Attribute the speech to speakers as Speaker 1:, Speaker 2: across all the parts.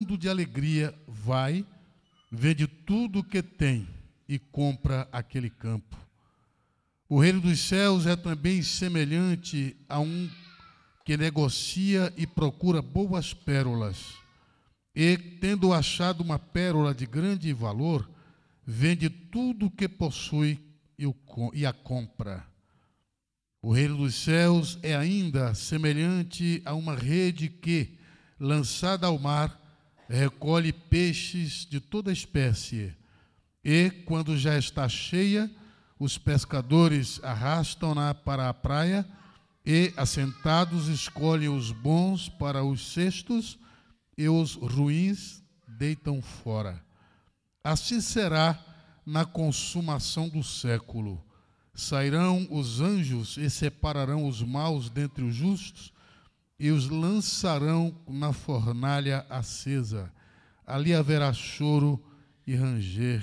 Speaker 1: de alegria, vai, vende tudo o que tem e compra aquele campo. O reino dos céus é também semelhante a um que negocia e procura boas pérolas, e, tendo achado uma pérola de grande valor, vende tudo o que possui e a compra. O reino dos céus é ainda semelhante a uma rede que, lançada ao mar, recolhe peixes de toda espécie, e, quando já está cheia, os pescadores arrastam-na para a praia e, assentados, escolhem os bons para os cestos e os ruins deitam fora. Assim será na consumação do século. Sairão os anjos e separarão os maus dentre os justos e os lançarão na fornalha acesa. Ali haverá choro e ranger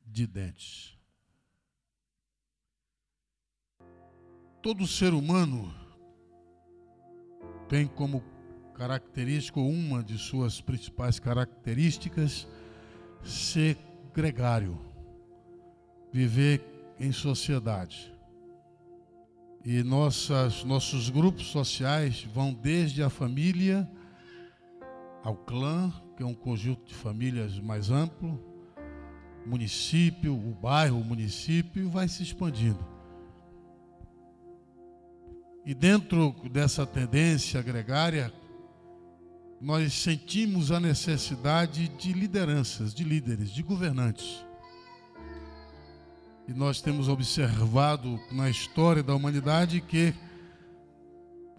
Speaker 1: de dentes. Todo ser humano tem como característica, ou uma de suas principais características, ser gregário, viver em sociedade. E nossos grupos sociais vão desde a família ao clã, que é um conjunto de famílias mais amplo, município, o bairro, o município, vai se expandindo. E dentro dessa tendência gregária, nós sentimos a necessidade de lideranças, de líderes, de governantes. E nós temos observado na história da humanidade que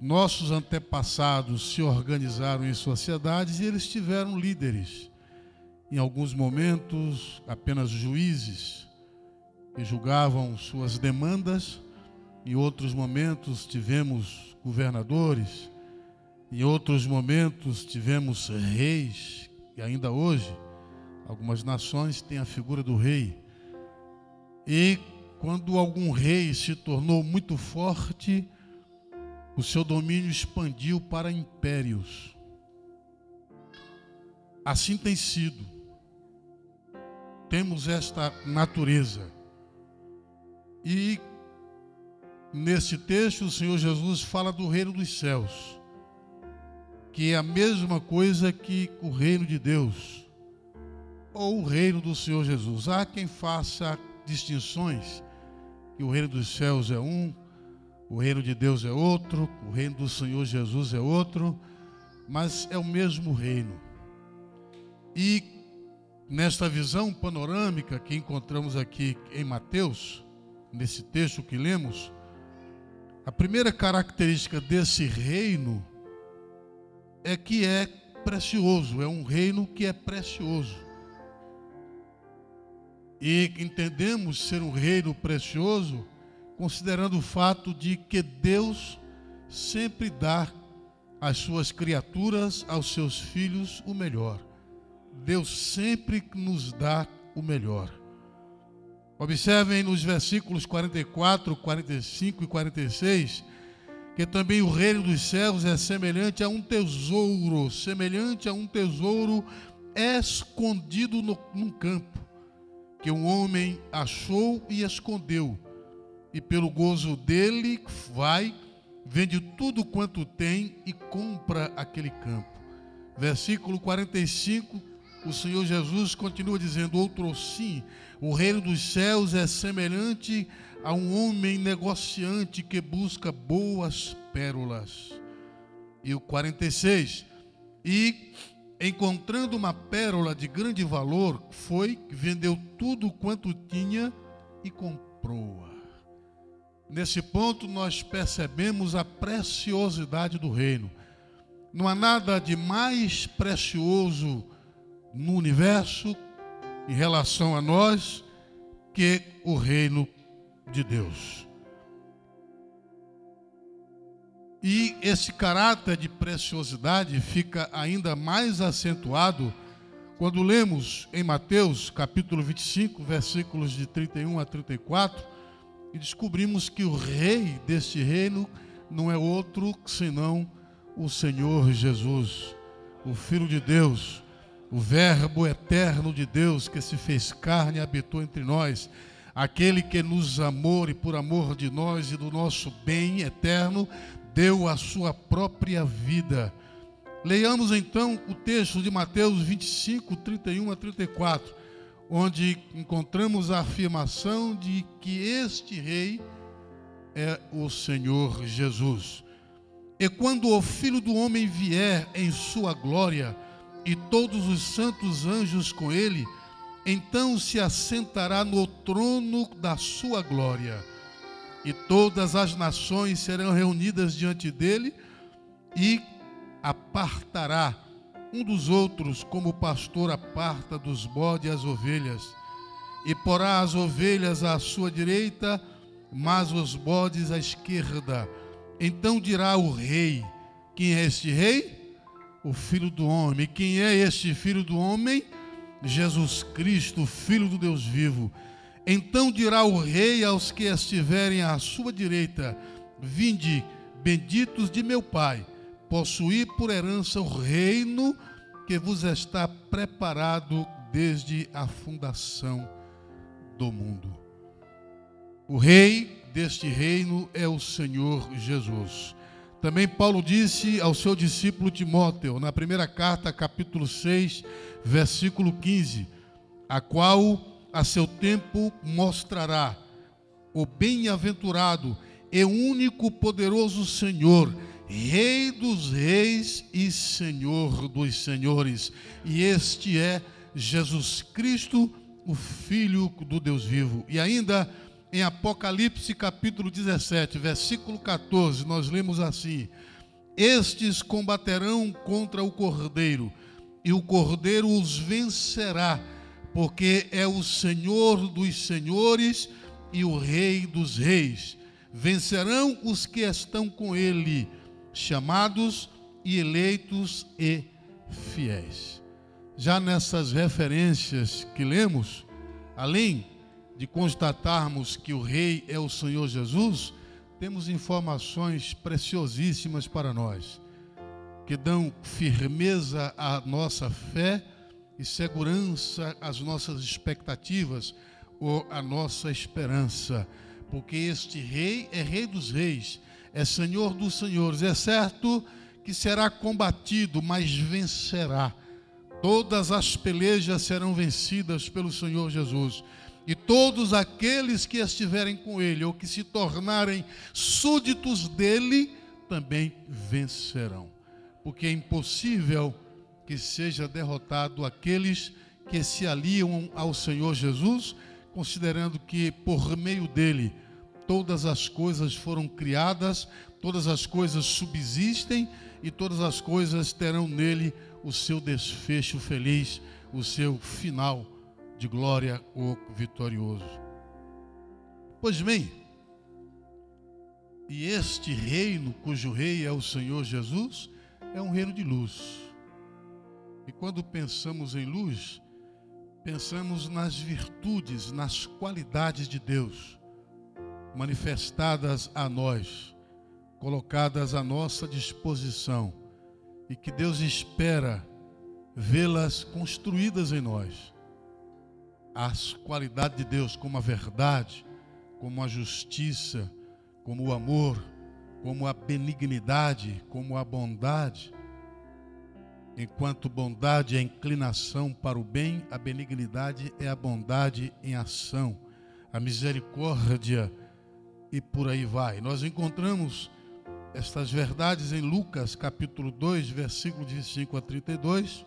Speaker 1: nossos antepassados se organizaram em sociedades e eles tiveram líderes. Em alguns momentos, apenas juízes que julgavam suas demandas. Em outros momentos, tivemos governadores. Em outros momentos, tivemos reis. E ainda hoje, algumas nações têm a figura do rei. E quando algum rei se tornou muito forte, o seu domínio expandiu para impérios. Assim tem sido. Temos esta natureza. E nesse texto o Senhor Jesus fala do reino dos céus, que é a mesma coisa que o reino de Deus, ou o reino do Senhor Jesus. Há quem faça distinções, que o reino dos céus é um, o reino de Deus é outro, o reino do Senhor Jesus é outro, mas é o mesmo reino. E nesta visão panorâmica que encontramos aqui em Mateus, nesse texto que lemos, a primeira característica desse reino é que é precioso, é um reino que é precioso. E entendemos ser um reino precioso considerando o fato de que Deus sempre dá às suas criaturas, aos seus filhos, o melhor. Deus sempre nos dá o melhor. Observem nos versículos 44, 45 e 46, que também o reino dos céus é semelhante a um tesouro escondido num campo, que um homem achou e escondeu, e pelo gozo dele vai, vende tudo quanto tem e compra aquele campo. Versículo 45, o Senhor Jesus continua dizendo: outrossim, o reino dos céus é semelhante a um homem negociante que busca boas pérolas. E o 46, e encontrando uma pérola de grande valor, foi, vendeu tudo quanto tinha e comprou-a. Nesse ponto nós percebemos a preciosidade do reino. Não há nada de mais precioso no universo em relação a nós que o reino de Deus. E esse caráter de preciosidade fica ainda mais acentuado quando lemos em Mateus capítulo 25, versículos de 31 a 34, e descobrimos que o rei deste reino não é outro senão o Senhor Jesus, o Filho de Deus, o Verbo eterno de Deus que se fez carne e habitou entre nós, aquele que nos amou e por amor de nós e do nosso bem eterno, deu a sua própria vida. Leiamos então o texto de Mateus 25, 31 a 34, onde encontramos a afirmação de que este rei é o Senhor Jesus. E quando o Filho do Homem vier em sua glória, e todos os santos anjos com ele, então se assentará no trono da sua glória, e todas as nações serão reunidas diante dele, e apartará um dos outros, como o pastor aparta dos bodes as ovelhas, e porá as ovelhas à sua direita, mas os bodes à esquerda. Então dirá o rei: quem é este rei? O Filho do Homem. Quem é este Filho do Homem? Jesus Cristo, Filho do Deus vivo. Então dirá o rei aos que estiverem à sua direita: vinde, benditos de meu Pai, possuí por herança o reino que vos está preparado desde a fundação do mundo. O rei deste reino é o Senhor Jesus. Também Paulo disse ao seu discípulo Timóteo, na primeira carta, capítulo 6, versículo 15, a qual a seu tempo mostrará o bem-aventurado e único poderoso Senhor, Rei dos reis e Senhor dos senhores. E este é Jesus Cristo, o Filho do Deus vivo. E ainda em Apocalipse capítulo 17, versículo 14, nós lemos assim: estes combaterão contra o Cordeiro, e o Cordeiro os vencerá, porque é o Senhor dos senhores e o Rei dos reis. Vencerão os que estão com ele, chamados e eleitos e fiéis. Já nessas referências que lemos, além de constatarmos que o Rei é o Senhor Jesus, temos informações preciosíssimas para nós, que dão firmeza à nossa fé e segurança às nossas expectativas ou à nossa esperança, porque este Rei é Rei dos reis, é Senhor dos senhores. É certo que será combatido, mas vencerá. Todas as pelejas serão vencidas pelo Senhor Jesus. E todos aqueles que estiverem com ele, ou que se tornarem súditos dele, também vencerão. Porque é impossível que seja derrotado aqueles que se aliam ao Senhor Jesus, considerando que por meio dele todas as coisas foram criadas, todas as coisas subsistem e todas as coisas terão nele o seu desfecho feliz, o seu final de glória ou vitorioso. Pois bem, e este reino, cujo rei é o Senhor Jesus, é um reino de luz. E quando pensamos em luz, pensamos nas virtudes, nas qualidades de Deus, manifestadas a nós, colocadas à nossa disposição, e que Deus espera vê-las construídas em nós. As qualidades de Deus, como a verdade, como a justiça, como o amor, como a benignidade, como a bondade. Enquanto bondade é a inclinação para o bem, a benignidade é a bondade em ação, a misericórdia, e por aí vai. Nós encontramos estas verdades em Lucas capítulo 2, versículos 25 a 32,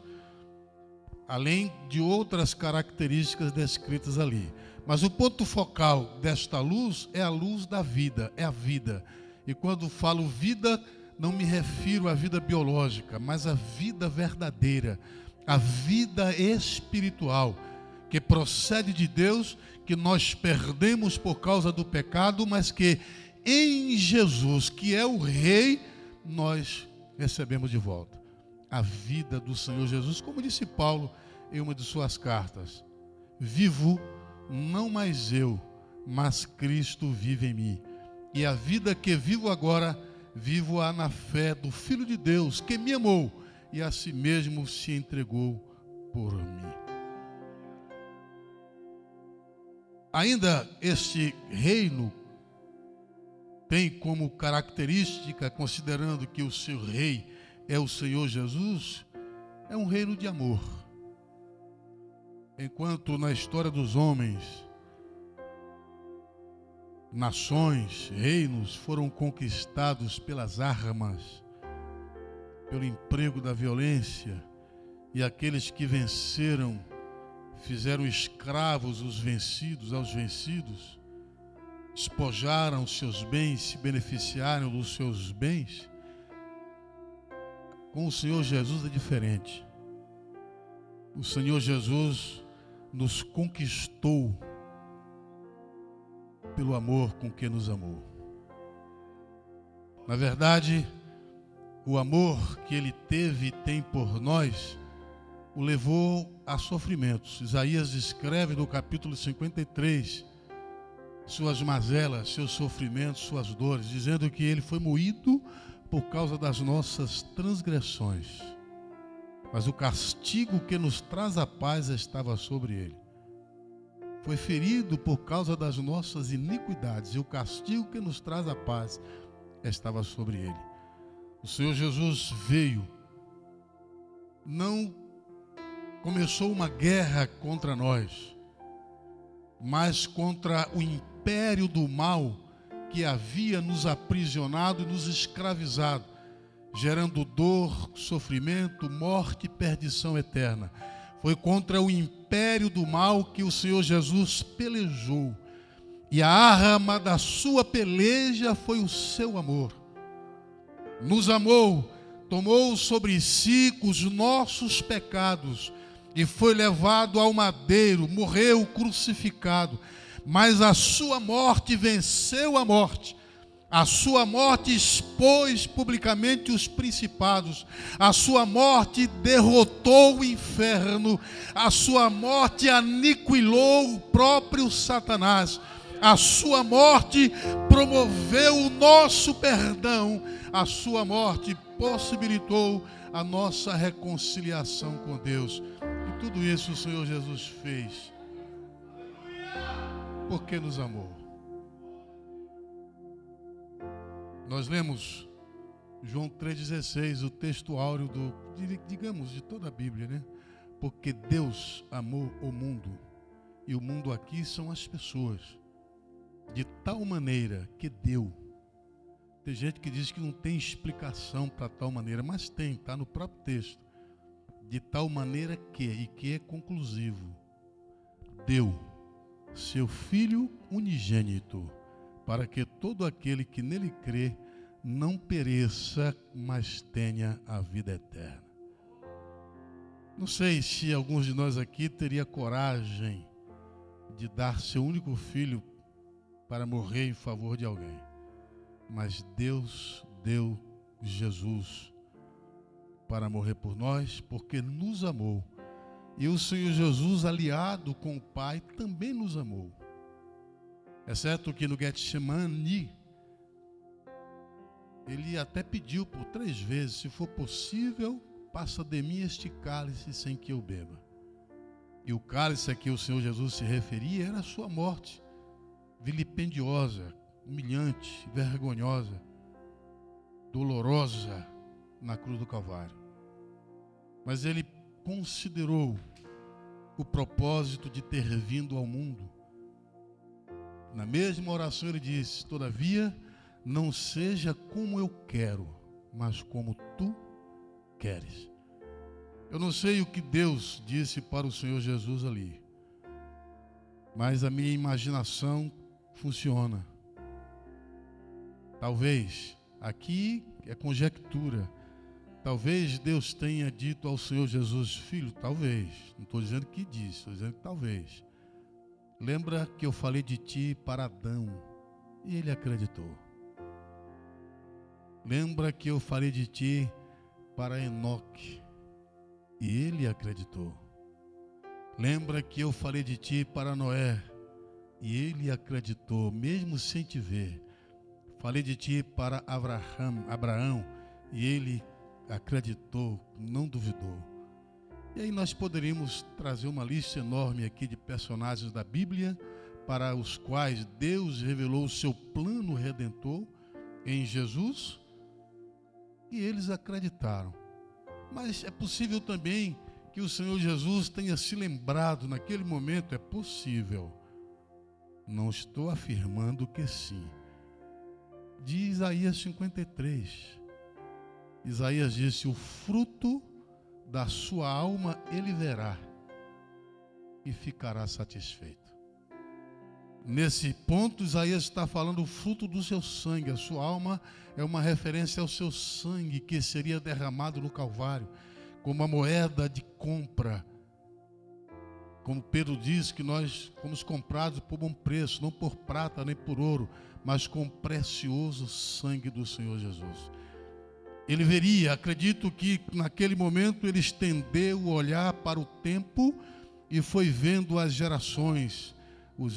Speaker 1: além de outras características descritas ali. Mas o ponto focal desta luz é a luz da vida, é a vida. E quando falo vida, não me refiro à vida biológica, mas à vida verdadeira, a vida espiritual, que procede de Deus, que nós perdemos por causa do pecado, mas que em Jesus, que é o Rei, nós recebemos de volta a vida do Senhor Jesus, como disse Paulo em uma de suas cartas: vivo não mais eu, mas Cristo vive em mim. E a vida que vivo agora, vivo-a na fé do Filho de Deus, que me amou e a si mesmo se entregou por mim. Ainda este reino tem como característica, considerando que o seu rei é o Senhor Jesus, é um reino de amor. Enquanto na história dos homens, nações, reinos foram conquistados pelas armas, pelo emprego da violência, e aqueles que venceram fizeram escravos os vencidos aos vencidos, despojaram seus bens, se beneficiaram dos seus bens. Com o Senhor Jesus é diferente. O Senhor Jesus nos conquistou pelo amor com que nos amou. Na verdade, o amor que Ele teve e tem por nós o levou a sofrimentos. Isaías descreve no capítulo 53 suas mazelas, seus sofrimentos, suas dores, dizendo que Ele foi moído por causa das nossas transgressões, mas o castigo que nos traz a paz estava sobre Ele. Foi ferido por causa das nossas iniquidades, e o castigo que nos traz a paz estava sobre Ele. O Senhor Jesus veio, não começou uma guerra contra nós, mas contra o império do mal que havia nos aprisionado e nos escravizado, gerando dor, sofrimento, morte e perdição eterna. Foi contra o império do mal que o Senhor Jesus pelejou, e a arma da sua peleja foi o seu amor. Nos amou, tomou sobre si os nossos pecados e foi levado ao madeiro, morreu crucificado, mas a sua morte venceu a morte. A sua morte expôs publicamente os principados, a sua morte derrotou o inferno, a sua morte aniquilou o próprio Satanás, a sua morte promoveu o nosso perdão, a sua morte possibilitou a nossa reconciliação com Deus. E tudo isso o Senhor Jesus fez porque nos amou. Nós lemos João 3,16, o texto áureo digamos, de toda a Bíblia, né? Porque Deus amou o mundo, e o mundo aqui são as pessoas, de tal maneira que deu. Tem gente que diz que não tem explicação para tal maneira, mas tem, está no próprio texto. De tal maneira que, e que é conclusivo, deu seu Filho unigênito, para que todo aquele que nele crê não pereça, mas tenha a vida eterna. Não sei se alguns de nós aqui teria coragem de dar seu único filho para morrer em favor de alguém, mas Deus deu Jesus para morrer por nós, porque nos amou. E o Senhor Jesus, aliado com o Pai, também nos amou. Exceto que no Getsemane, ele até pediu por 3 vezes: se for possível, passa de mim este cálice sem que eu beba. E o cálice a que o Senhor Jesus se referia era a sua morte, vilipendiosa, humilhante, vergonhosa, dolorosa na cruz do Calvário. Mas ele considerou o propósito de ter vindo ao mundo. Na mesma oração ele disse: todavia, não seja como eu quero, mas como tu queres. Eu não sei o que Deus disse para o Senhor Jesus ali, mas a minha imaginação funciona. Talvez, aqui é conjectura, talvez Deus tenha dito ao Senhor Jesus: filho, talvez, não estou dizendo que disse, estou dizendo que talvez. Lembra que eu falei de ti para Adão, e ele acreditou. Lembra que eu falei de ti para Enoque, e ele acreditou. Lembra que eu falei de ti para Noé, e ele acreditou, mesmo sem te ver. Falei de ti para Abraão, e ele acreditou, não duvidou. E aí nós poderíamos trazer uma lista enorme aqui de personagens da Bíblia para os quais Deus revelou o seu plano redentor em Jesus e eles acreditaram. Mas é possível também que o Senhor Jesus tenha se lembrado naquele momento, é possível. Não estou afirmando que sim. De Isaías 53. Isaías disse: o fruto da sua alma ele verá e ficará satisfeito. Nesse ponto, Isaías está falando o fruto do seu sangue. A sua alma é uma referência ao seu sangue que seria derramado no Calvário, como a moeda de compra. Como Pedro diz que nós fomos comprados por bom preço, não por prata nem por ouro, mas com o precioso sangue do Senhor Jesus. Ele veria, acredito que naquele momento ele estendeu o olhar para o tempo e foi vendo as gerações,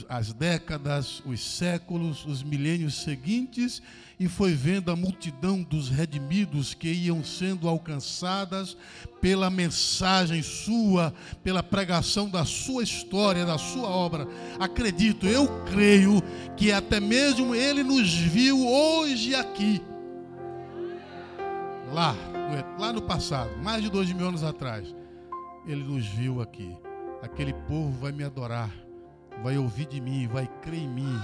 Speaker 1: as décadas, os séculos, os milênios seguintes, e foi vendo a multidão dos redimidos que iam sendo alcançadas pela mensagem sua, pela pregação da sua história, da sua obra. Acredito, eu creio que até mesmo ele nos viu hoje aqui. Lá no passado, mais de 2000 anos atrás, ele nos viu aqui. Aquele povo vai me adorar, vai ouvir de mim, vai crer em mim.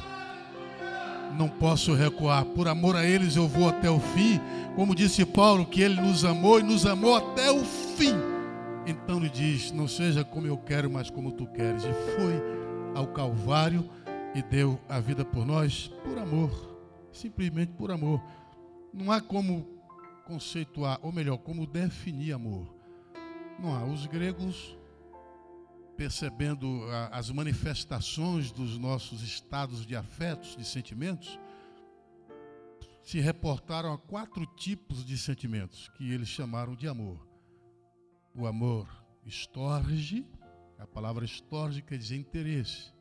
Speaker 1: Não posso recuar, por amor a eles eu vou até o fim. Como disse Paulo, que ele nos amou e nos amou até o fim. Então ele diz: não seja como eu quero, mas como tu queres. E foi ao Calvário e deu a vida por nós, por amor, simplesmente por amor. Não há como conceituar, ou melhor, como definir amor. Não há. Os gregos, percebendo as manifestações dos nossos estados de afetos, de sentimentos, se reportaram a 4 tipos de sentimentos que eles chamaram de amor. O amor storge, a palavra storge quer dizer interesse.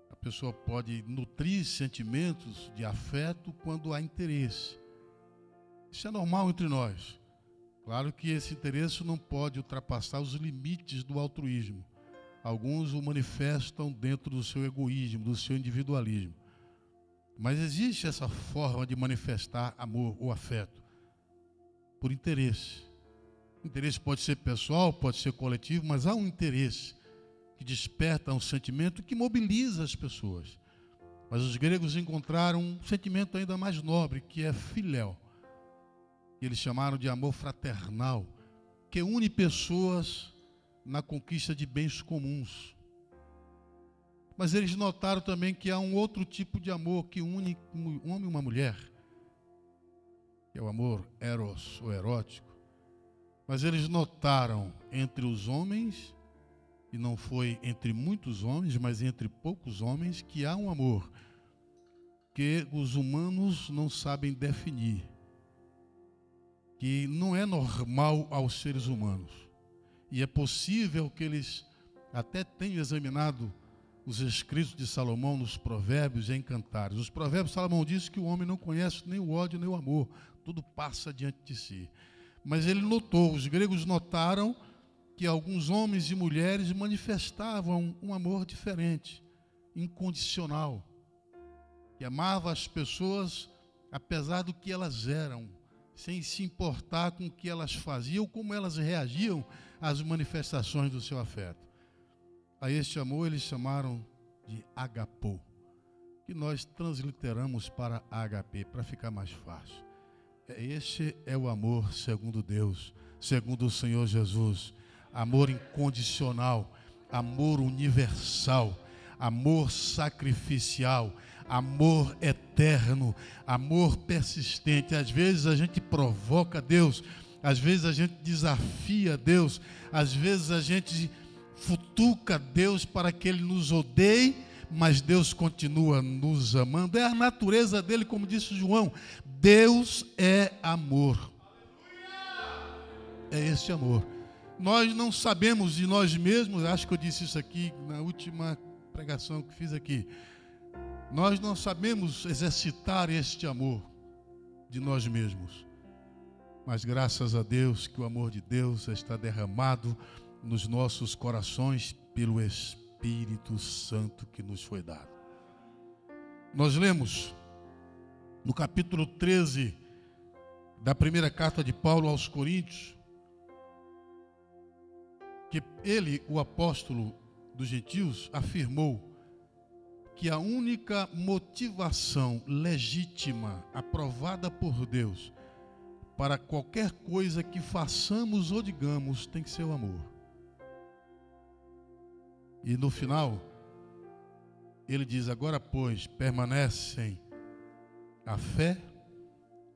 Speaker 1: A pessoa pode nutrir sentimentos de afeto quando há interesse. Isso é normal entre nós. Claro que esse interesse não pode ultrapassar os limites do altruísmo. Alguns o manifestam dentro do seu egoísmo, do seu individualismo. Mas existe essa forma de manifestar amor ou afeto por interesse. O interesse pode ser pessoal, pode ser coletivo, mas há um interesse que desperta um sentimento que mobiliza as pessoas. Mas os gregos encontraram um sentimento ainda mais nobre, que é filéu. Eles chamaram de amor fraternal, que une pessoas na conquista de bens comuns. Mas eles notaram também que há um outro tipo de amor que une um homem e uma mulher, que é o amor eros ou erótico. Mas eles notaram entre os homens, e não foi entre muitos homens, mas entre poucos homens, que há um amor que os humanos não sabem definir, que não é normal aos seres humanos. E é possível que eles até tenham examinado os escritos de Salomão nos Provérbios e em Cantares. Os Provérbios, Salomão diz que o homem não conhece nem o ódio nem o amor, tudo passa diante de si. Mas ele notou, os gregos notaram que alguns homens e mulheres manifestavam um amor diferente, incondicional, que amava as pessoas apesar do que elas eram, sem se importar com o que elas faziam, como elas reagiam às manifestações do seu afeto. A este amor eles chamaram de agapô, que nós transliteramos para HP, para ficar mais fácil. Este é o amor segundo Deus, segundo o Senhor Jesus. Amor incondicional, amor universal, amor sacrificial, amor eterno, amor persistente. Às vezes a gente provoca Deus, às vezes a gente desafia Deus, às vezes a gente futuca Deus para que Ele nos odeie, mas Deus continua nos amando. É a natureza dele, como disse João. Deus é amor. É esse amor. Nós não sabemos de nós mesmos, acho que eu disse isso aqui na última pregação que fiz aqui. Nós não sabemos exercitar este amor de nós mesmos. Mas graças a Deus que o amor de Deus está derramado nos nossos corações pelo Espírito Santo que nos foi dado. Nós lemos no capítulo 13 da primeira carta de Paulo aos Coríntios, que ele, o apóstolo dos gentios, afirmou que a única motivação legítima, aprovada por Deus, para qualquer coisa que façamos ou digamos, tem que ser o amor. E no final, ele diz: agora, pois, permanecem a fé,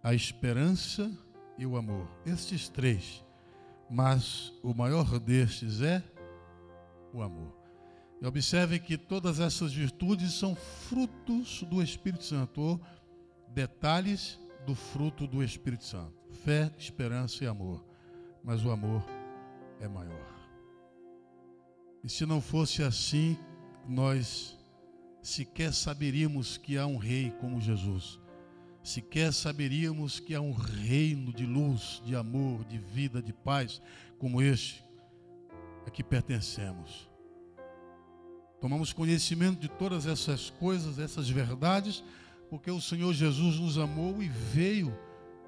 Speaker 1: a esperança e o amor. Estes três, mas o maior destes é o amor. E observem que todas essas virtudes são frutos do Espírito Santo, ou detalhes do fruto do Espírito Santo. Fé, esperança e amor. Mas o amor é maior. E se não fosse assim, nós sequer saberíamos que há um rei como Jesus. Sequer saberíamos que há um reino de luz, de amor, de vida, de paz, como este a que pertencemos. Tomamos conhecimento de todas essas coisas, essas verdades, porque o Senhor Jesus nos amou e veio,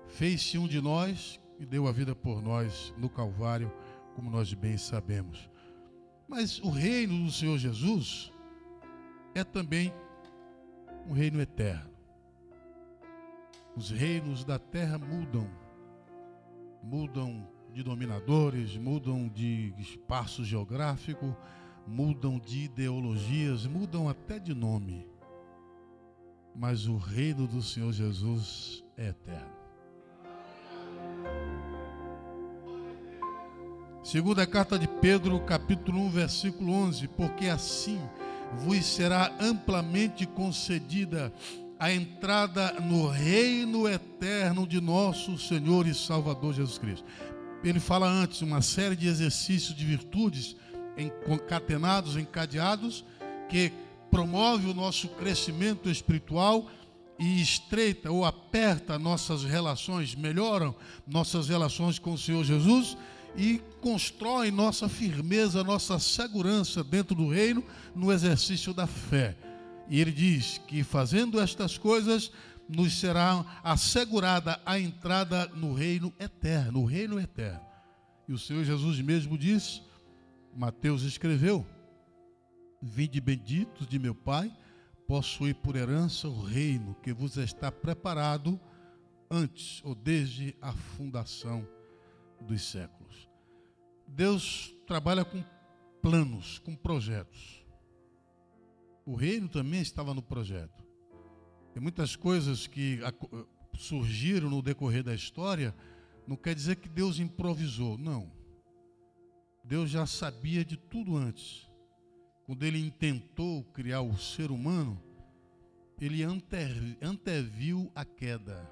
Speaker 1: fez-se um de nós e deu a vida por nós no Calvário, como nós bem sabemos. Mas o reino do Senhor Jesus é também um reino eterno. Os reinos da terra mudam de dominadores, mudam de espaço geográfico, mudam de ideologias, mudam até de nome. Mas o reino do Senhor Jesus é eterno. Segunda carta de Pedro, capítulo 1, versículo 11: porque assim vos será amplamente concedida a entrada no reino eterno de nosso Senhor e Salvador Jesus Cristo. Ele fala antes uma série de exercícios de virtudes concatenados, encadeados, que promove o nosso crescimento espiritual e estreita ou aperta nossas relações, melhoram nossas relações com o Senhor Jesus e constrói nossa firmeza, nossa segurança dentro do reino, no exercício da fé. E ele diz que fazendo estas coisas, nos será assegurada a entrada no reino eterno, o reino eterno. E o Senhor Jesus mesmo disse, Mateus escreveu: vinde benditos de meu Pai, possuí por herança o reino que vos está preparado antes ou desde a fundação dos séculos. Deus trabalha com planos, com projetos. O reino também estava no projeto. Tem muitas coisas que surgiram no decorrer da história, não quer dizer que Deus improvisou, não. Deus já sabia de tudo antes. Quando ele intentou criar o ser humano, ele anteviu a queda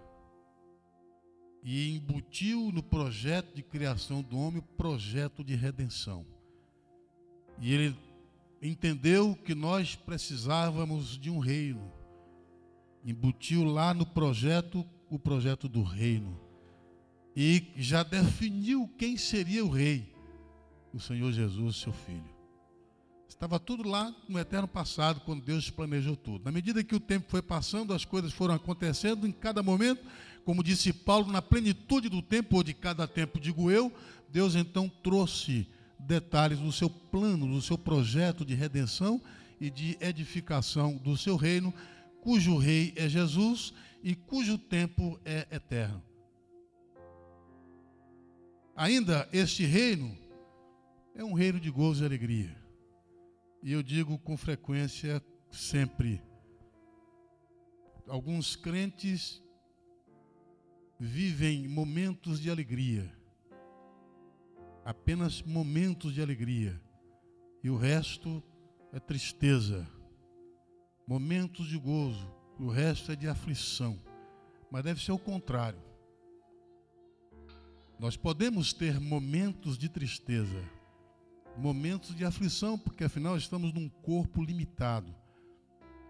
Speaker 1: e embutiu no projeto de criação do homem o projeto de redenção. E ele entendeu que nós precisávamos de um reino. Embutiu lá no projeto o projeto do reino. E já definiu quem seria o rei. O Senhor Jesus, seu Filho. Estava tudo lá no eterno passado, quando Deus planejou tudo. Na medida que o tempo foi passando, as coisas foram acontecendo em cada momento, como disse Paulo, na plenitude do tempo, ou de cada tempo, digo eu, Deus então trouxe detalhes do seu plano, do seu projeto de redenção e de edificação do seu reino, cujo rei é Jesus e cujo tempo é eterno. Ainda este reino é um reino de gozo e alegria. E eu digo com frequência, sempre, alguns crentes vivem momentos de alegria, apenas momentos de alegria, e o resto é tristeza, momentos de gozo, o resto é de aflição, mas deve ser o contrário. Nós podemos ter momentos de tristeza, momentos de aflição, porque afinal estamos num corpo limitado.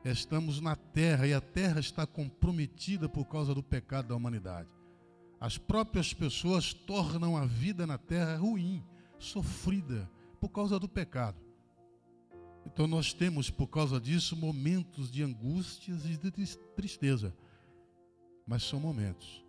Speaker 1: Estamos na terra e a terra está comprometida por causa do pecado da humanidade. As próprias pessoas tornam a vida na terra ruim, sofrida, por causa do pecado. Então nós temos, por causa disso, momentos de angústias e de tristeza. Mas são momentos.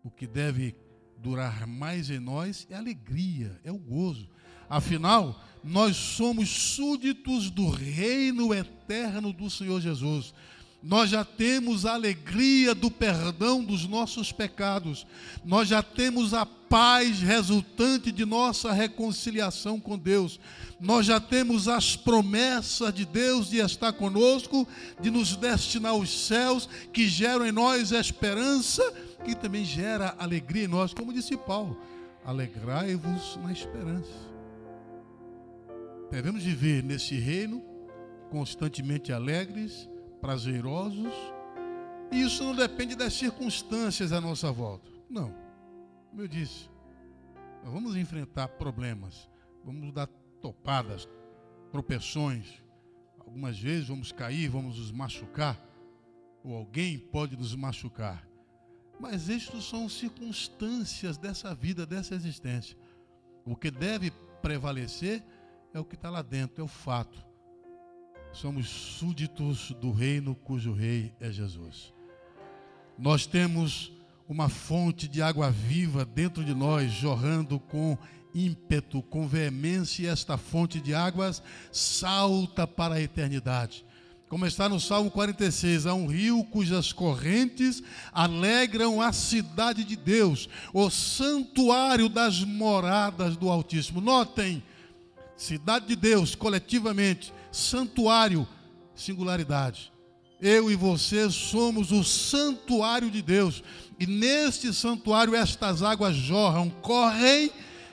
Speaker 1: O que deve durar mais em nós é a alegria, é o gozo. Afinal, nós somos súditos do reino eterno do Senhor Jesus. Nós já temos a alegria do perdão dos nossos pecados. Nós já temos a paz resultante de nossa reconciliação com Deus. Nós já temos as promessas de Deus de estar conosco, de nos destinar aos céus, que geram em nós a esperança, que também gera alegria em nós, como disse Paulo. Alegrai-vos na esperança. Devemos viver nesse reino constantemente alegres, prazerosos, e isso não depende das circunstâncias à nossa volta. Não, como eu disse, nós vamos enfrentar problemas, vamos dar topadas, tropeções, algumas vezes vamos cair, vamos nos machucar, ou alguém pode nos machucar, mas estas são circunstâncias dessa vida, dessa existência. O que deve prevalecer é o que está lá dentro, é o fato. Somos súditos do reino cujo rei é Jesus. Nós temos uma fonte de água viva dentro de nós, jorrando com ímpeto, com veemência, e esta fonte de águas salta para a eternidade. Como está no Salmo 46, há um rio cujas correntes alegram a cidade de Deus, o santuário das moradas do Altíssimo. Notem, cidade de Deus, coletivamente, santuário, singularidade. Eu e você somos o santuário de Deus. E neste santuário estas águas jorram, correm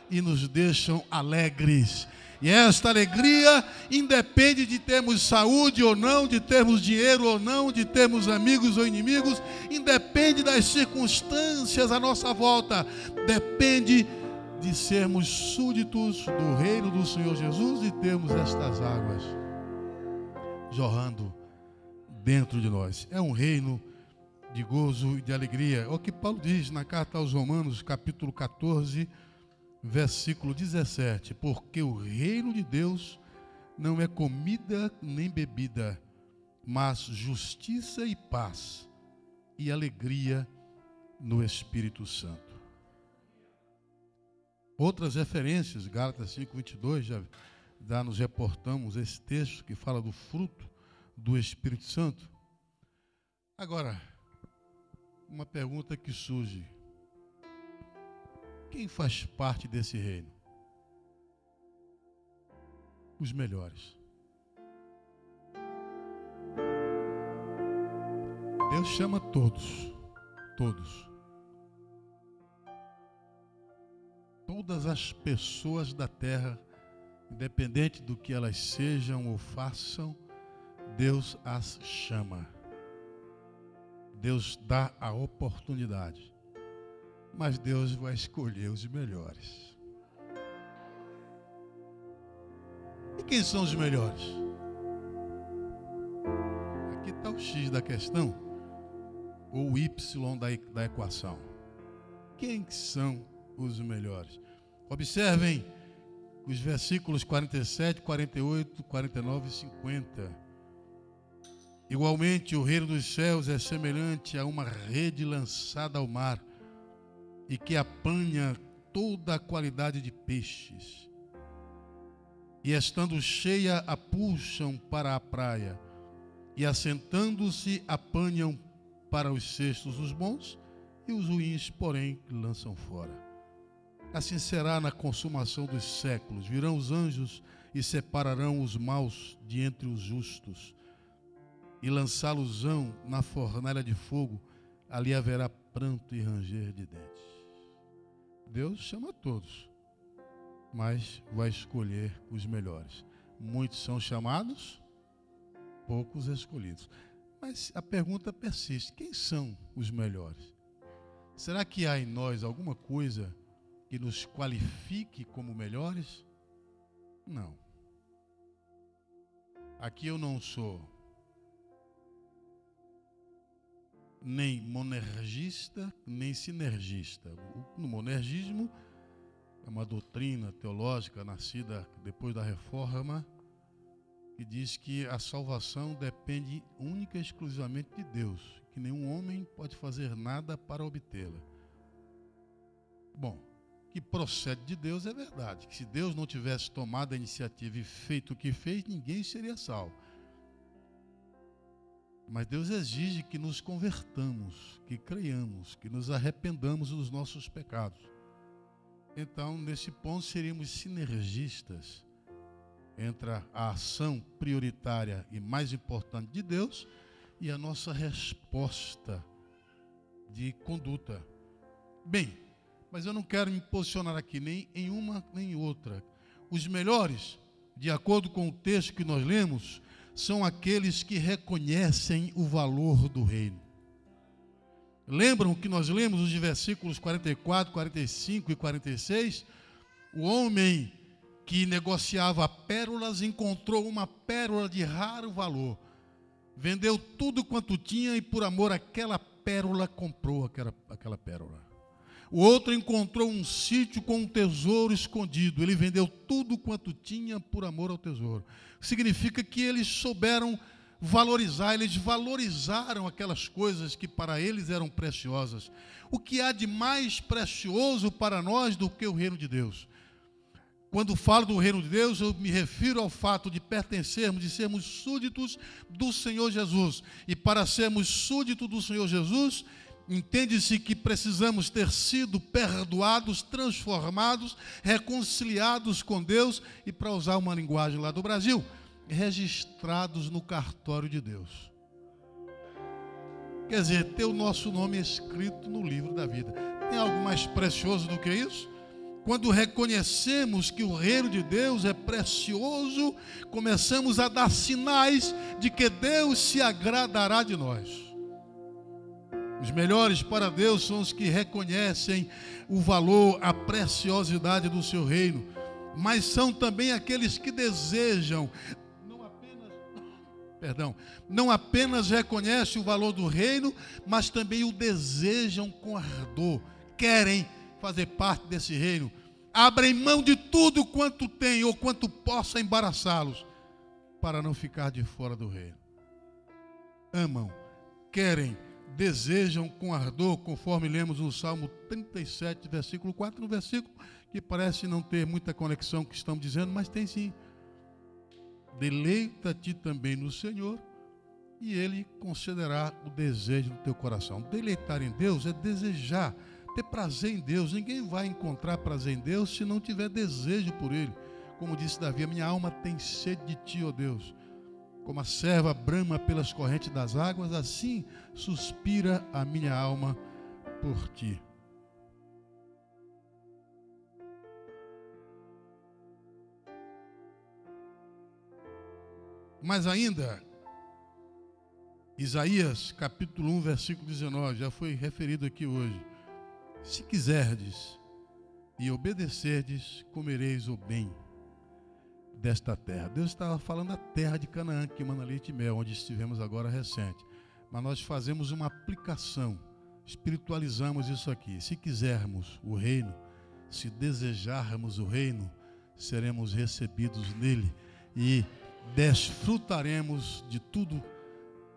Speaker 1: e nos deixam alegres. E esta alegria independe de termos saúde ou não, de termos dinheiro ou não, de termos amigos ou inimigos, independe das circunstâncias à nossa volta, depende de sermos súditos do reino do Senhor Jesus e termos estas águas jorrando dentro de nós. É um reino de gozo e de alegria. É o que Paulo diz na carta aos Romanos, capítulo 14, versículo 17. Porque o reino de Deus não é comida nem bebida, mas justiça e paz e alegria no Espírito Santo. Outras referências, Gálatas 5:22, já nos reportamos esse texto que fala do fruto do Espírito Santo. Agora, uma pergunta que surge: quem faz parte desse reino? Os melhores. Deus chama todos, todos. Todas as pessoas da terra, independente do que elas sejam ou façam, Deus as chama. Deus dá a oportunidade. Mas Deus vai escolher os melhores. E quem são os melhores? Aqui está o X da questão, ou o Y da equação. Quem são os melhores? Observem os versículos 47, 48, 49 e 50. Igualmente, o reino dos céus é semelhante a uma rede lançada ao mar e que apanha toda a qualidade de peixes. E estando cheia, a puxam para a praia, e assentando-se, apanham para os cestos os bons, e os ruins, porém, lançam fora. Assim será na consumação dos séculos. Virão os anjos e separarão os maus de entre os justos, e lançá-los-ão na fornalha de fogo. Ali haverá pranto e ranger de dentes. Deus chama todos, mas vai escolher os melhores. Muitos são chamados, poucos escolhidos. Mas a pergunta persiste: quem são os melhores? Será que há em nós alguma coisa que nos qualifique como melhores? Não. Aqui eu não sou nem monergista, nem sinergista. No monergismo É uma doutrina teológica nascida depois da Reforma, que diz que a salvação depende única e exclusivamente de Deus, que nenhum homem pode fazer nada para obtê-la. Bom, que procede de Deus é verdade, que se Deus não tivesse tomado a iniciativa e feito o que fez, ninguém seria salvo. Mas Deus exige que nos convertamos, que creiamos, que nos arrependamos dos nossos pecados. Então, nesse ponto, seríamos sinergistas entre a ação prioritária e mais importante de Deus e a nossa resposta de conduta. Bem, mas eu não quero me posicionar aqui nem em uma nem em outra. Os melhores, de acordo com o texto que nós lemos, são aqueles que reconhecem o valor do reino. Lembram que nós lemos os versículos 44, 45 e 46? O homem que negociava pérolas encontrou uma pérola de raro valor. Vendeu tudo quanto tinha e por amor àquela pérola comprou aquela pérola. O outro encontrou um sítio com um tesouro escondido. Ele vendeu tudo quanto tinha por amor ao tesouro. Significa que eles souberam valorizar, eles valorizaram aquelas coisas que para eles eram preciosas. O que há de mais precioso para nós do que o reino de Deus? Quando falo do reino de Deus, eu me refiro ao fato de pertencermos, de sermos súditos do Senhor Jesus. E para sermos súditos do Senhor Jesus, entende-se que precisamos ter sido perdoados, transformados, reconciliados com Deus e, para usar uma linguagem lá do Brasil, registrados no cartório de Deus. Quer dizer, ter o nosso nome escrito no livro da vida. Tem algo mais precioso do que isso? Quando reconhecemos que o reino de Deus é precioso, começamos a dar sinais de que Deus se agradará de nós. Os melhores para Deus são os que reconhecem o valor, a preciosidade do seu reino, mas são também aqueles que desejam, não apenas reconhecem o valor do reino, mas também o desejam com ardor, querem fazer parte desse reino, abrem mão de tudo quanto tem ou quanto possa embaraçá-los, para não ficar de fora do reino. Amam, querem, desejam com ardor, conforme lemos no Salmo 37, versículo 4, no versículo que parece não ter muita conexão com o que estamos dizendo, mas tem sim. Deleita-te também no Senhor, e Ele concederá o desejo do teu coração. Deleitar em Deus é desejar, ter prazer em Deus. Ninguém vai encontrar prazer em Deus se não tiver desejo por Ele. Como disse Davi, a minha alma tem sede de ti, ó Deus. Como a serva brama pelas correntes das águas, assim suspira a minha alma por ti. Mas ainda, Isaías capítulo 1, versículo 19, já foi referido aqui hoje. Se quiserdes e obedecerdes, comereis o bem desta terra. Deus estava falando da terra de Canaã, que emana leite e mel, onde estivemos agora recente. Mas nós fazemos uma aplicação, espiritualizamos isso aqui. Se quisermos o reino, se desejarmos o reino, seremos recebidos nele e desfrutaremos de tudo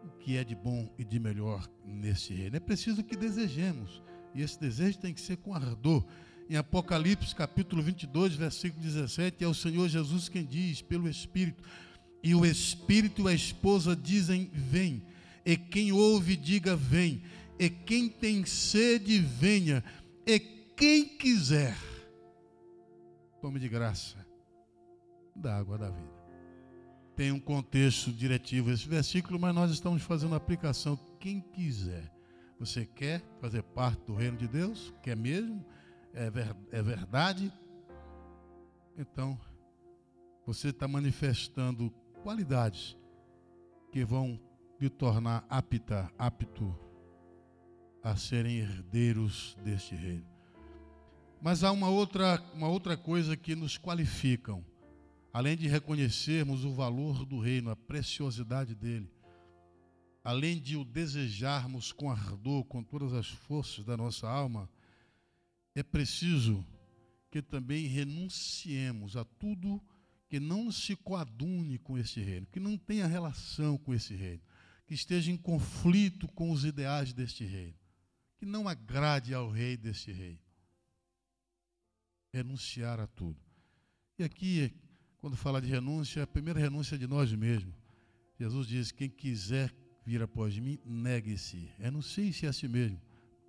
Speaker 1: o que é de bom e de melhor nesse reino. É preciso que desejemos, e esse desejo tem que ser com ardor. Em Apocalipse capítulo 22, versículo 17, é o Senhor Jesus quem diz, pelo Espírito, e o Espírito e a esposa dizem, vem, e quem ouve diga, vem, e quem tem sede, venha, e quem quiser, tome de graça da água da vida. Tem um contexto diretivo esse versículo, mas nós estamos fazendo a aplicação. Quem quiser. Você quer fazer parte do reino de Deus? Quer mesmo? É verdade? Então, você está manifestando qualidades que vão lhe tornar apto a serem herdeiros deste reino. Mas há uma outra coisa que nos qualificam. Além de reconhecermos o valor do reino, a preciosidade dele, além de o desejarmos com ardor, com todas as forças da nossa alma, é preciso que também renunciemos a tudo que não se coadune com esse reino, que não tenha relação com esse reino, que esteja em conflito com os ideais deste reino, que não agrade ao rei deste reino. Renunciar a tudo. E aqui, quando fala de renúncia, a primeira renúncia é de nós mesmos. Jesus diz: quem quiser vir após mim, negue-se, renuncie-se a si mesmo,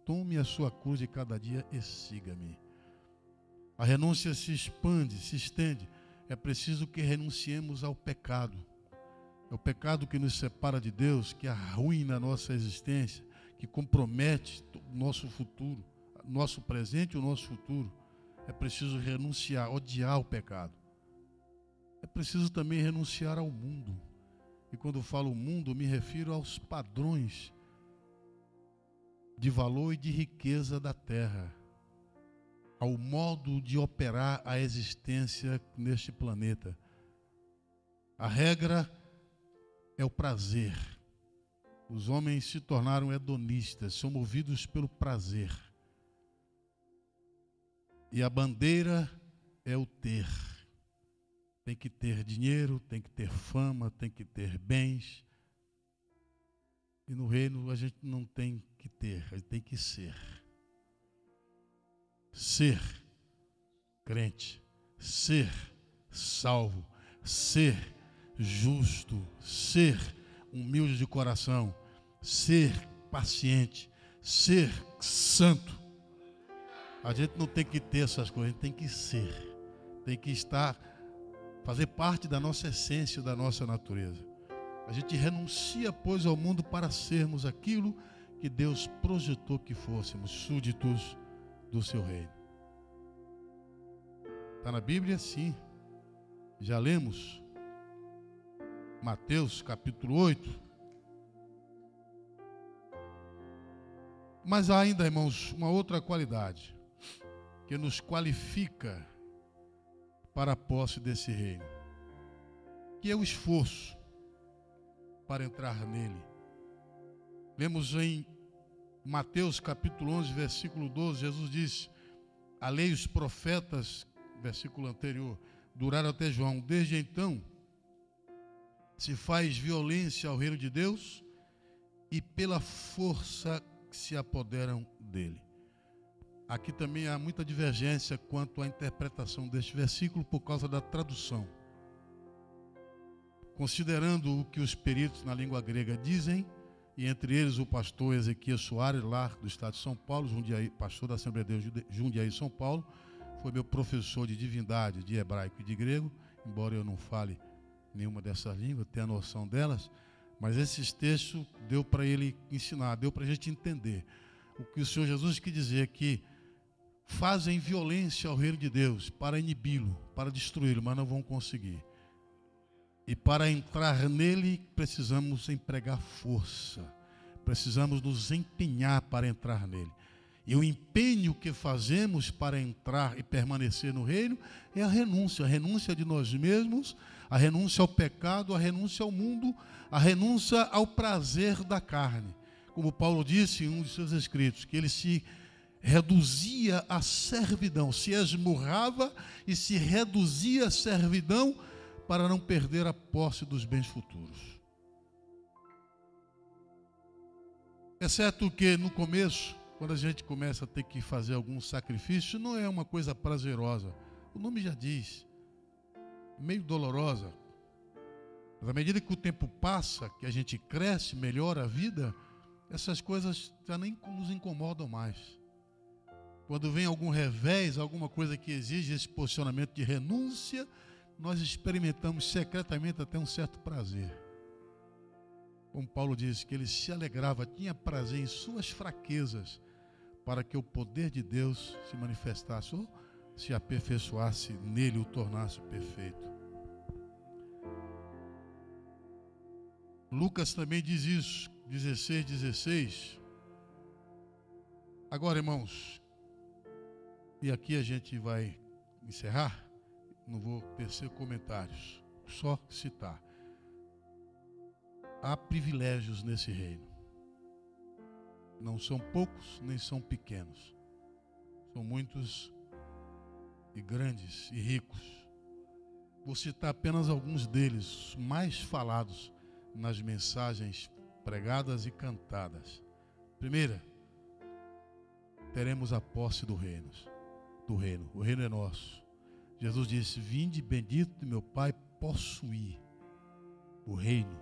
Speaker 1: tome a sua cruz de cada dia e siga-me. A renúncia se expande, se estende. É preciso que renunciemos ao pecado. É o pecado que nos separa de Deus, que arruína a nossa existência, que compromete o nosso futuro, nosso presente e o nosso futuro. É preciso renunciar, odiar o pecado. É preciso também renunciar ao mundo. E quando falo mundo, me refiro aos padrões de valor e de riqueza da terra, ao modo de operar a existência neste planeta. A regra é o prazer. Os homens se tornaram hedonistas, são movidos pelo prazer. E a bandeira é o ter. Tem que ter dinheiro, tem que ter fama, tem que ter bens. E no reino a gente não tem que ter, a gente tem que ser. Ser crente, ser salvo, ser justo, ser humilde de coração, ser paciente, ser santo. A gente não tem que ter essas coisas, a gente tem que ser, tem que estar, fazer parte da nossa essência, da nossa natureza. A gente renuncia, pois, ao mundo para sermos aquilo que Deus projetou que fôssemos, súditos do seu reino. Está na Bíblia? Sim. Já lemos Mateus capítulo 8. Mas há ainda, irmãos, uma outra qualidade que nos qualifica para a posse desse reino, que é o esforço para entrar nele. Lemos em Mateus capítulo 11, versículo 12, Jesus disse: a lei e os profetas, versículo anterior, duraram até João. Desde então, se faz violência ao reino de Deus e pela força se apoderam dele. Aqui também há muita divergência quanto à interpretação deste versículo por causa da tradução. Considerando o que os peritos na língua grega dizem, e entre eles o pastor Ezequias Soares, lá do estado de São Paulo, Jundiaí, pastor da Assembleia de Deus Jundiaí, São Paulo, foi meu professor de divindade, de hebraico e de grego, embora eu não fale nenhuma dessas línguas, tenha noção delas, mas esses textos deu para ele ensinar, deu para a gente entender. O que o Senhor Jesus quis dizer é que fazem violência ao reino de Deus para inibi-lo, para destruí-lo, mas não vão conseguir. E para entrar nele, precisamos empregar força. Precisamos nos empenhar para entrar nele. E o empenho que fazemos para entrar e permanecer no reino é a renúncia de nós mesmos, a renúncia ao pecado, a renúncia ao mundo, a renúncia ao prazer da carne. Como Paulo disse em um de seus escritos, que ele se reduzia à servidão, se esmurrava e se reduzia à servidão para não perder a posse dos bens futuros. Exceto que no começo, quando a gente começa a ter que fazer algum sacrifício, não é uma coisa prazerosa. O nome já diz, meio dolorosa. Mas à medida que o tempo passa, que a gente cresce, melhora a vida, essas coisas já nem nos incomodam mais. Quando vem algum revés, alguma coisa que exige esse posicionamento de renúncia, nós experimentamos secretamente até um certo prazer. Como Paulo disse, que ele se alegrava, tinha prazer em suas fraquezas, para que o poder de Deus se manifestasse ou se aperfeiçoasse nele, o tornasse perfeito. Lucas também diz isso, 16:16. Agora, irmãos, e aqui a gente vai encerrar, não vou tecer comentários, só citar. Há privilégios nesse reino. Não são poucos, nem são pequenos. São muitos e grandes e ricos. Vou citar apenas alguns deles, mais falados nas mensagens pregadas e cantadas. Primeira, teremos a posse do reino. O reino é nosso. Jesus disse: vinde bendito de meu Pai, possuir o reino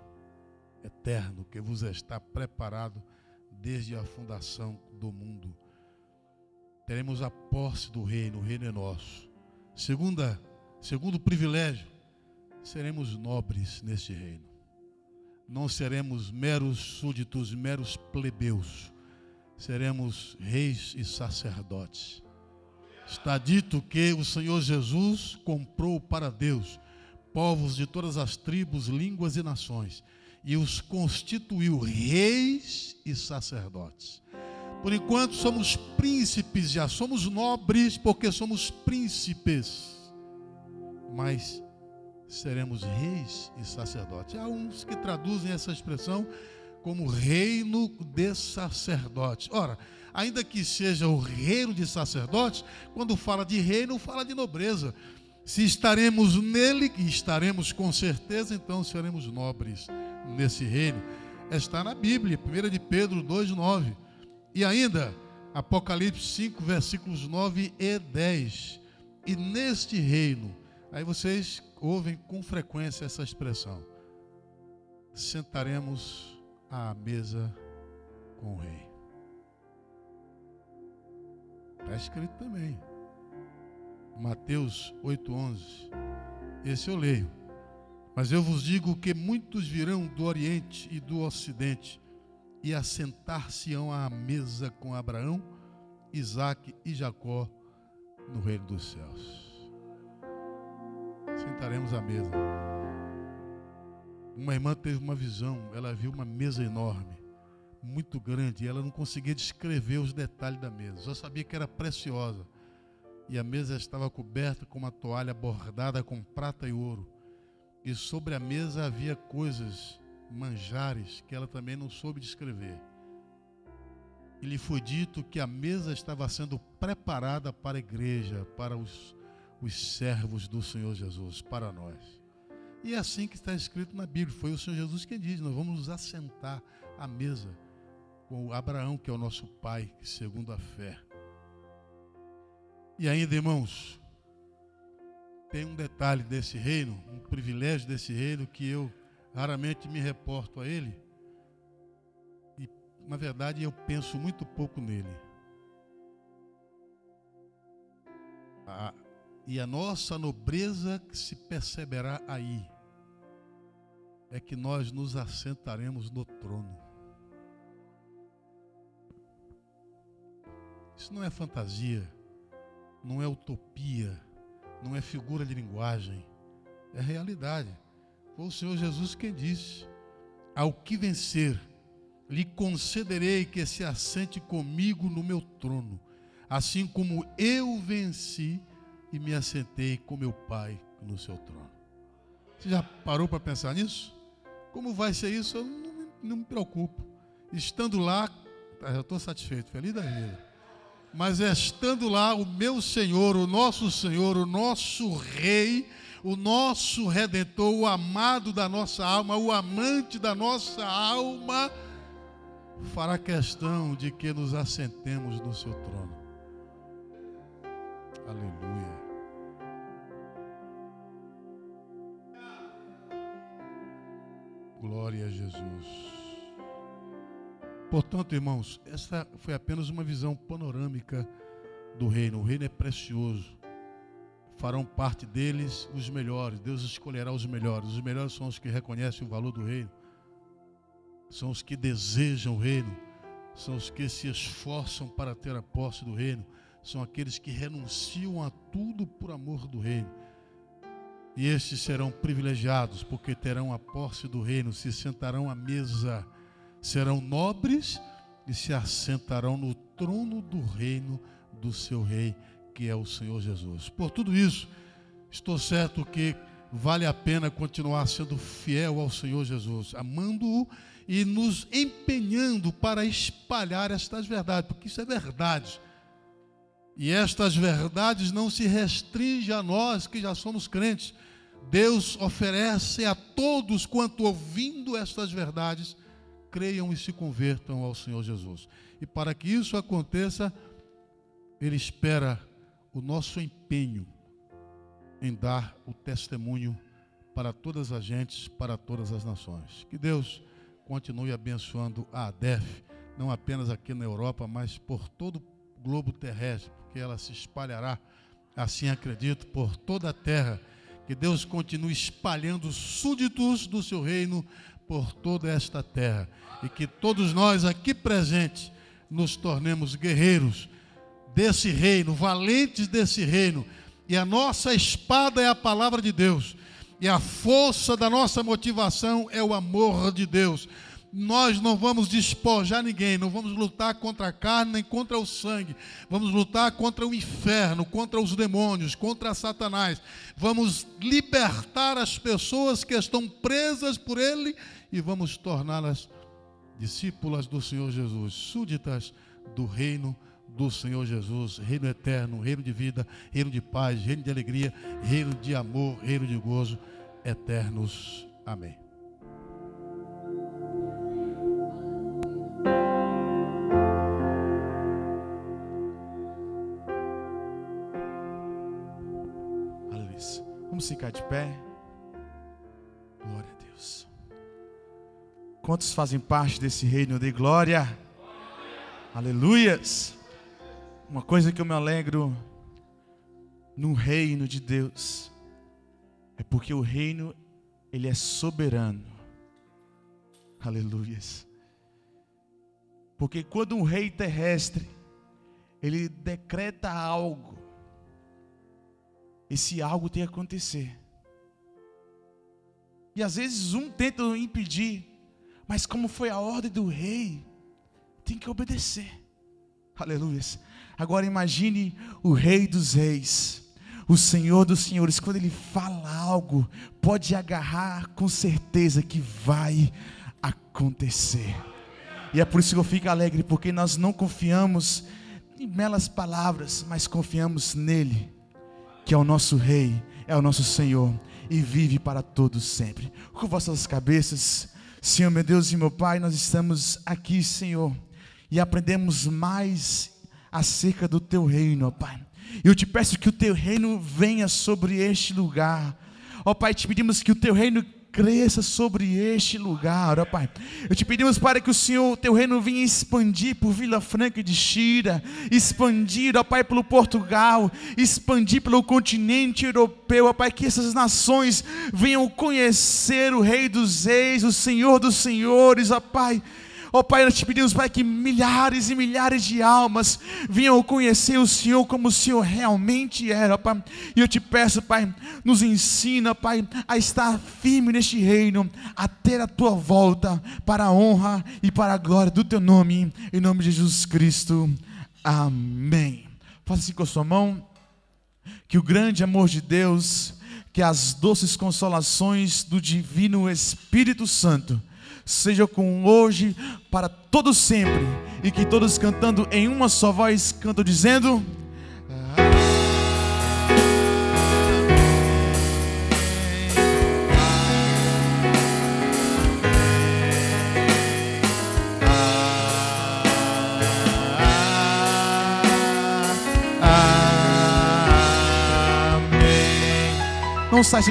Speaker 1: eterno que vos está preparado desde a fundação do mundo. Teremos a posse do reino, o reino é nosso. Segundo privilégio, seremos nobres neste reino. Não seremos meros súditos, meros plebeus. Seremos reis e sacerdotes. Está dito que o Senhor Jesus comprou para Deus povos de todas as tribos, línguas e nações e os constituiu reis e sacerdotes. Por enquanto somos príncipes, já somos nobres porque somos príncipes, mas seremos reis e sacerdotes. Há uns que traduzem essa expressão como reino de sacerdotes. Ora, ainda que seja o reino de sacerdotes, quando fala de reino, fala de nobreza. Se estaremos nele, e estaremos com certeza, então seremos nobres nesse reino. Está na Bíblia, 1 de Pedro 2,9. E ainda, Apocalipse 5, versículos 9 e 10. E neste reino, aí vocês ouvem com frequência essa expressão: sentaremos à mesa com o rei. Está escrito também. Mateus 8,11. Esse eu leio. Mas eu vos digo que muitos virão do Oriente e do Ocidente e assentar-se-ão à mesa com Abraão, Isaque e Jacó no reino dos céus. Sentaremos à mesa. Uma irmã teve uma visão, ela viu uma mesa enorme, muito grande, e ela não conseguia descrever os detalhes da mesa, só sabia que era preciosa. E a mesa estava coberta com uma toalha bordada com prata e ouro. E sobre a mesa havia coisas, manjares, que ela também não soube descrever. E lhe foi dito que a mesa estava sendo preparada para a igreja, para os servos do Senhor Jesus, para nós. E é assim que está escrito na Bíblia. Foi o Senhor Jesus quem diz: nós vamos nos assentar à mesa com Abraão, que é o nosso pai, segundo a fé. E ainda, irmãos, tem um detalhe desse reino, um privilégio desse reino, que eu raramente me reporto a ele. E, na verdade, eu penso muito pouco nele. E a nossa nobreza que se perceberá aí é que nós nos assentaremos no trono. Isso não é fantasia, não é utopia, não é figura de linguagem, é realidade. Foi o Senhor Jesus quem disse: ao que vencer, lhe concederei que se assente comigo no meu trono, assim como eu venci e me assentei com meu Pai no seu trono. Você já parou para pensar nisso? Como vai ser isso? Eu não me preocupo. Estando lá, eu estou satisfeito, feliz da vida. Mas estando lá, o meu Senhor, o nosso Rei, o nosso Redentor, o amado da nossa alma, o amante da nossa alma, fará questão de que nos assentemos no seu trono. Aleluia. Glória a Jesus. Portanto, irmãos, essa foi apenas uma visão panorâmica do reino. O reino é precioso. Farão parte deles os melhores. Deus escolherá os melhores. Os melhores são os que reconhecem o valor do reino. São os que desejam o reino. São os que se esforçam para ter a posse do reino. São aqueles que renunciam a tudo por amor do reino. E estes serão privilegiados, porque terão a posse do reino, se sentarão à mesa, serão nobres e se assentarão no trono do reino do seu rei, que é o Senhor Jesus. Por tudo isso, estou certo que vale a pena continuar sendo fiel ao Senhor Jesus, amando-o e nos empenhando para espalhar estas verdades, porque isso é verdade. E estas verdades não se restringem a nós que já somos crentes. Deus oferece a todos quanto ouvindo estas verdades, creiam e se convertam ao Senhor Jesus. E para que isso aconteça, Ele espera o nosso empenho em dar o testemunho para todas as gentes, para todas as nações. Que Deus continue abençoando a ADEF, não apenas aqui na Europa, mas por todo o globo terrestre, porque ela se espalhará, assim acredito, por toda a terra. Que Deus continue espalhando súditos do seu reino por toda esta terra. E que todos nós aqui presentes nos tornemos guerreiros desse reino, valentes desse reino. E a nossa espada é a palavra de Deus. E a força da nossa motivação é o amor de Deus. Nós não vamos despojar ninguém, não vamos lutar contra a carne nem contra o sangue. Vamos lutar contra o inferno, contra os demônios, contra Satanás. Vamos libertar as pessoas que estão presas por ele e vamos torná-las discípulas do Senhor Jesus, súditas do reino do Senhor Jesus, reino eterno, reino de vida, reino de paz, reino de alegria, reino de amor, reino de gozo eternos. Amém.
Speaker 2: Vamos ficar de pé. Glória a Deus. Quantos fazem parte desse reino de glória? Aleluias. Uma coisa que eu me alegro no reino de Deus é porque o reino, ele é soberano. Aleluias. Porque quando um rei terrestre, ele decreta algo, esse algo tem que acontecer. E às vezes um tenta impedir, mas como foi a ordem do rei, tem que obedecer. Aleluia. Agora imagine o Rei dos Reis, o Senhor dos Senhores, quando Ele fala algo, pode agarrar com certeza que vai acontecer. E é por isso que eu fico alegre, porque nós não confiamos em belas palavras, mas confiamos nele, que é o nosso Rei, é o nosso Senhor, e vive para todos sempre. Com vossas cabeças, Senhor meu Deus e meu Pai, nós estamos aqui, Senhor, e aprendemos mais acerca do Teu reino, ó Pai. Eu te peço que o Teu reino venha sobre este lugar, ó Pai, te pedimos que o Teu reino cresça sobre este lugar, ó Pai. Eu te pedimos para que o Senhor, Teu reino venha expandir por Vila Franca de Xira, expandir, ó Pai, pelo Portugal, expandir pelo continente europeu, ó Pai, que essas nações venham conhecer o Rei dos Reis, o Senhor dos Senhores, ó Pai. Ó Pai, nós te pedimos, Pai, que milhares e milhares de almas venham conhecer o Senhor como o Senhor realmente era, ó Pai. E eu te peço, Pai, nos ensina, Pai, a estar firme neste reino, a ter a Tua volta, para a honra e para a glória do Teu nome, em nome de Jesus Cristo. Amém. Faça assim com a sua mão, que o grande amor de Deus, que as doces consolações do Divino Espírito Santo, seja com hoje, para todos sempre, e que todos cantando em uma só voz, cantam dizendo: amém. Não sai